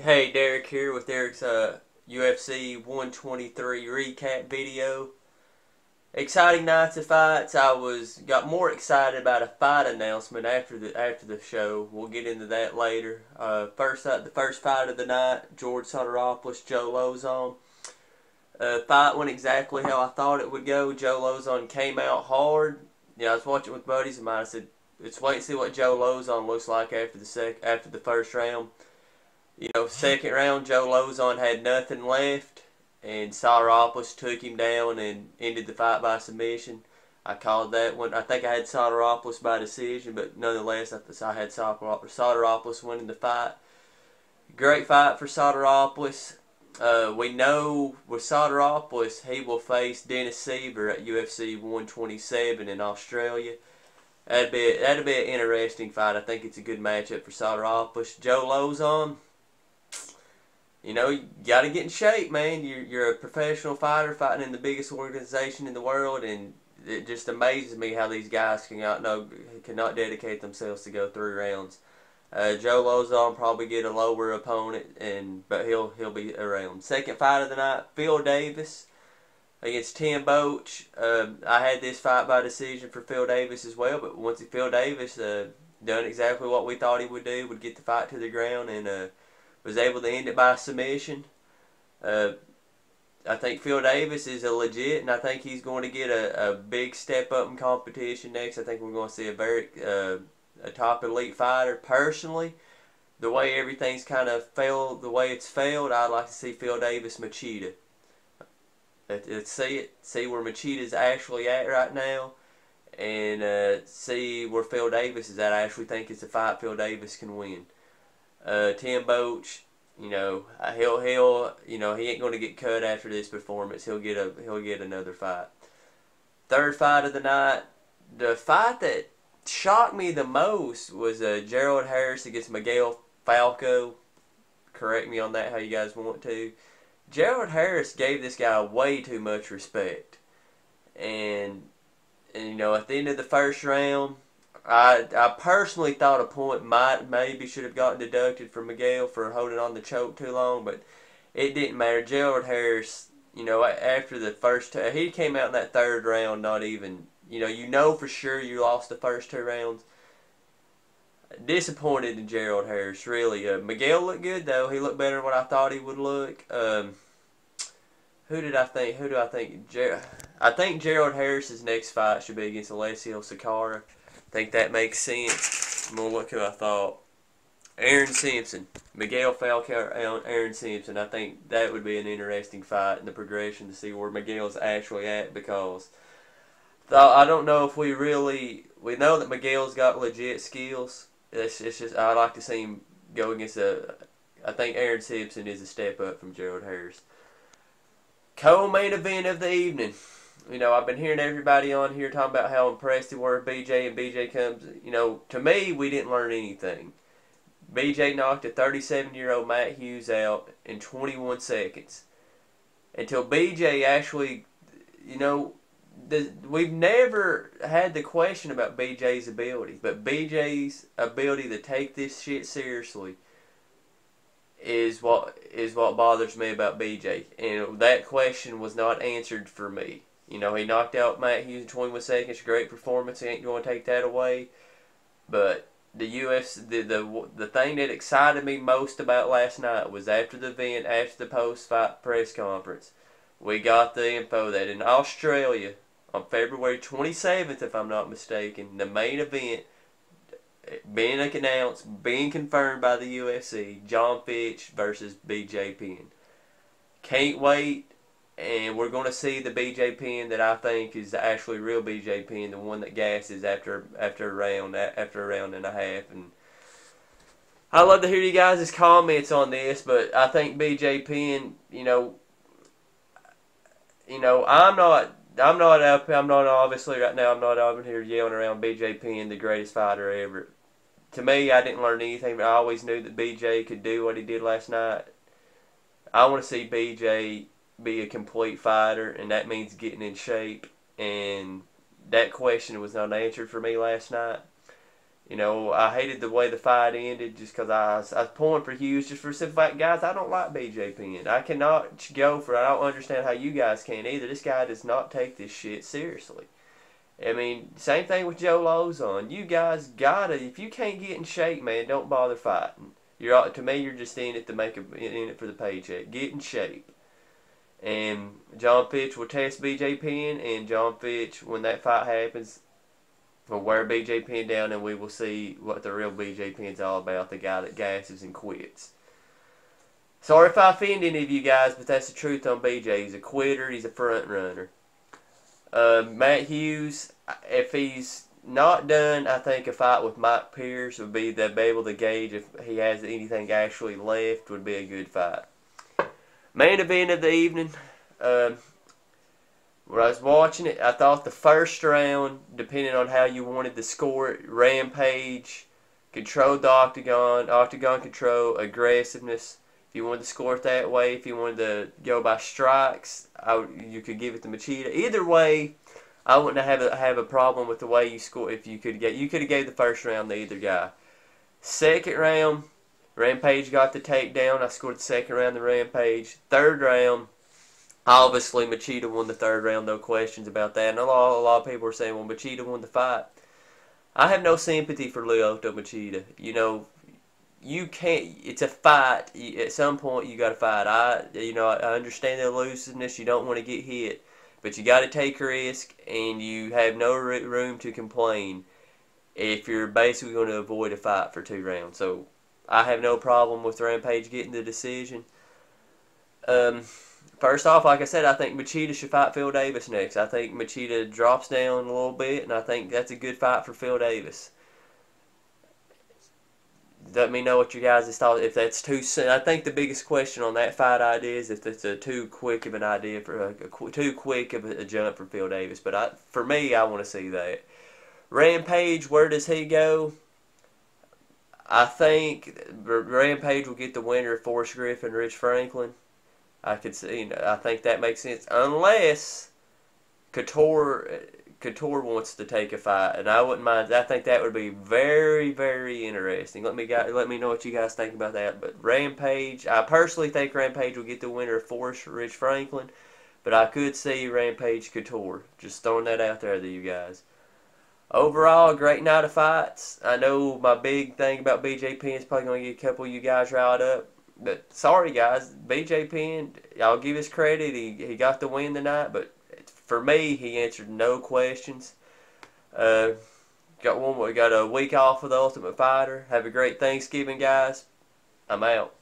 Hey, Derek here with Derek's UFC 123 recap video. Exciting nights of fights. Got more excited about a fight announcement after the show. We'll get into that later. The first fight of the night: George Sotiropoulos, Joe Lozon. Fight went exactly how I thought it would go. Joe Lozon came out hard. I was watching with buddies of mine. I said, "Let's wait and see what Joe Lozon looks like after the first round." Second round, Joe Lozon had nothing left, and Sotiropoulos took him down and ended the fight by submission. I called that one. I think I had Sotiropoulos by decision, but nonetheless, I had Sotiropoulos winning the fight. Great fight for Sotiropoulos. We know with Sotiropoulos, he will face Dennis Seaver at UFC 127 in Australia. That'd be an interesting fight. I think it's a good matchup for Sotiropoulos. Joe Lozon, you got to get in shape, man. You're a professional fighter fighting in the biggest organization in the world, and it just amazes me how these guys cannot dedicate themselves to go 3 rounds. Joe Lozon probably get a lower opponent, but he'll be around. Second fight of the night: Phil Davis against Tim Boetsch. I had this fight by decision for Phil Davis as well, but once Phil Davis done exactly what we thought he would do, would get the fight to the ground, and was able to end it by submission. I think Phil Davis is a legit, and I think he's going to get a big step up in competition next. I think we're going to see a top elite fighter. Personally, the way everything's kind of failed, the way it's failed, I'd like to see Phil Davis Machida. Let's see where Machida's actually at right now, and see where Phil Davis is at. I actually think it's a fight Phil Davis can win. Tim Boetsch, he ain't going to get cut after this performance. He'll get another fight. Third fight of the night: the fight that shocked me the most was Gerald Harris against Miguel Falco. Correct me on that how you guys want to. Gerald Harris gave this guy way too much respect, and at the end of the first round, I personally thought a point maybe should have gotten deducted from Miguel for holding on the choke too long, but it didn't matter. Gerald Harris, after the first two, he came out in that third round not even, for sure you lost the first 2 rounds. Disappointed in Gerald Harris, really. Miguel looked good though. He looked better than what I thought he would look. Who do I think? I think Gerald Harris's next fight should be against Alessio Sakara. I think that makes sense. I'm going to look who I thought. Aaron Simpson. Miguel Falcao, Aaron Simpson. I think that would be an interesting fight in the progression to see where Miguel's actually at, because I don't know if we know that Miguel's got legit skills. It's just I'd like to see him go against I think Aaron Simpson is a step up from Gerald Harris. Co-main event of the evening. I've been hearing everybody on here talking about how impressed they were with BJ, and BJ comes, to me, we didn't learn anything. BJ knocked a 37-year-old Matt Hughes out in 21 seconds. Until BJ actually, we've never had the question about BJ's ability, but BJ's ability to take this shit seriously is what bothers me about BJ, and that question was not answered for me. He knocked out Matt Hughes in 21 seconds. Great performance. He ain't going to take that away. But the UFC, the thing that excited me most about last night was after the event, after the post-fight press conference, we got the info that in Australia on February 27th, if I'm not mistaken, the main event being announced, being confirmed by the UFC, John Fitch versus BJ Penn. Can't wait. And we're going to see the BJ Penn that I think is the actually real BJ Penn, the one that gasses after a round and a half. And I'd love to hear you guys' comments on this, but I think BJ Penn, I'm not obviously right now. I'm not out here yelling around BJ Penn, the greatest fighter ever. To me, I didn't learn anything, but I always knew that BJ could do what he did last night. I want to see BJ be a complete fighter, and that means getting in shape, and that question was not answered for me last night. You know, I hated the way the fight ended just because I was pulling for Hughes just for simple fact, guys, I don't like BJ Penn. I cannot go for it. I don't understand how you guys can either. This guy does not take this shit seriously. I mean, same thing with Joe Lozon. You guys gotta, if you can't get in shape, man, don't bother fighting. To me, you're just in it to in it for the paycheck. Get in shape. And John Fitch will test BJ Penn, and John Fitch, when that fight happens, will wear BJ Penn down, and we will see what the real BJ Penn's all about, the guy that gasses and quits. Sorry if I offend any of you guys, but that's the truth on BJ. He's a quitter. He's a front runner. Matt Hughes, if he's not done, I think a fight with Mike Pierce would be able to gauge if he has anything actually left, would be a good fight. Main event of the evening, when I was watching it, I thought the first round, depending on how you wanted to score it, Rampage controlled the octagon control, aggressiveness. If you wanted to score it that way, if you wanted to go by strikes, you could give it to Machida. Either way, I wouldn't have a problem with the way you score. If you could have gave the first round to either guy. Second round, Rampage got the takedown. I scored the second round to Rampage. Third round, obviously Machida won the third round. No questions about that. And a lot of people are saying, well, Machida won the fight. I have no sympathy for Lyoto Machida. You know, you can't. It's a fight. At some point, you got to fight. I understand the elusiveness. You don't want to get hit, but you got to take a risk, and you have no room to complain if you're basically going to avoid a fight for 2 rounds. So I have no problem with Rampage getting the decision. First off, like I said, I think Machida should fight Phil Davis next. I think Machida drops down a little bit, and I think that's a good fight for Phil Davis. Let me know what you guys thought. If that's too soon, I think the biggest question on that fight idea is if it's too quick of an idea for too quick of a jump for Phil Davis. But for me, I want to see that. Rampage, where does he go? I think Rampage will get the winner of Forrest Griffin, Rich Franklin. I could see. I think that makes sense unless Couture wants to take a fight, and I wouldn't mind. I think that would be very, very interesting. Let me know what you guys think about that. But Rampage, I personally think Rampage will get the winner of Forrest Rich Franklin, but I could see Rampage Couture. Just throwing that out there to you guys. Overall, a great night of fights. I know my big thing about BJ Penn is probably going to get a couple of you guys riled up. But sorry, guys. BJ Penn, I'll give his credit. He got the win tonight, but for me, he answered no questions. We got a week off with the Ultimate Fighter. Have a great Thanksgiving, guys. I'm out.